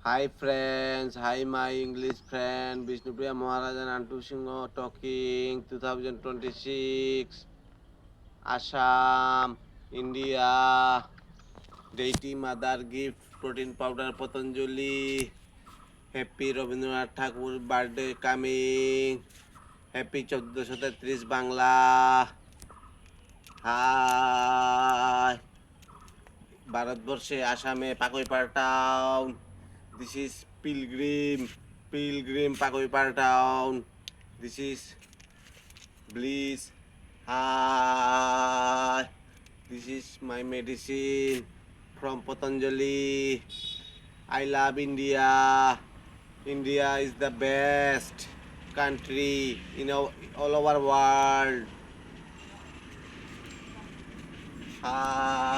Hi friends, hi my English friend, Vishnupriya Maharajan Antu Singh talking 2026, Assam, India, Deity Mother Gift, Protein Powder Patanjali, Happy Rabindranath Thakur birthday coming, Happy 1433 Bangla, Hi, ভারতবর্ষে আসামে Pakaipara town this is pilgrim Pakaipara town this is bliss hi this is my medicine from Patanjali I love India India is the best country in all over world hi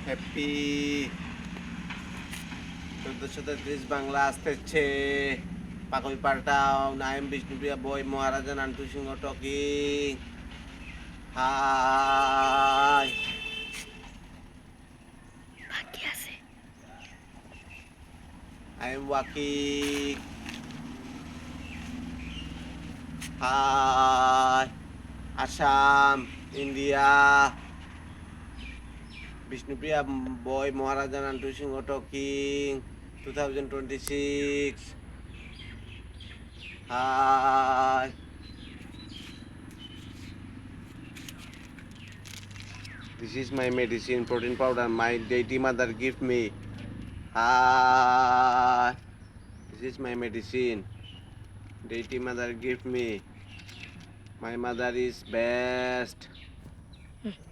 happy 1433 Bangla আসতেছে Pakaipara town I am Bishnupriya boy Maharaja Nantu Singh talking hi I am walking hi Assam India Bishnupriya boy Maharaja Nantu Singh talking 2026 hi this is my medicine protein powder my deity mother give me hi this is my medicine deity mother give me my mother is best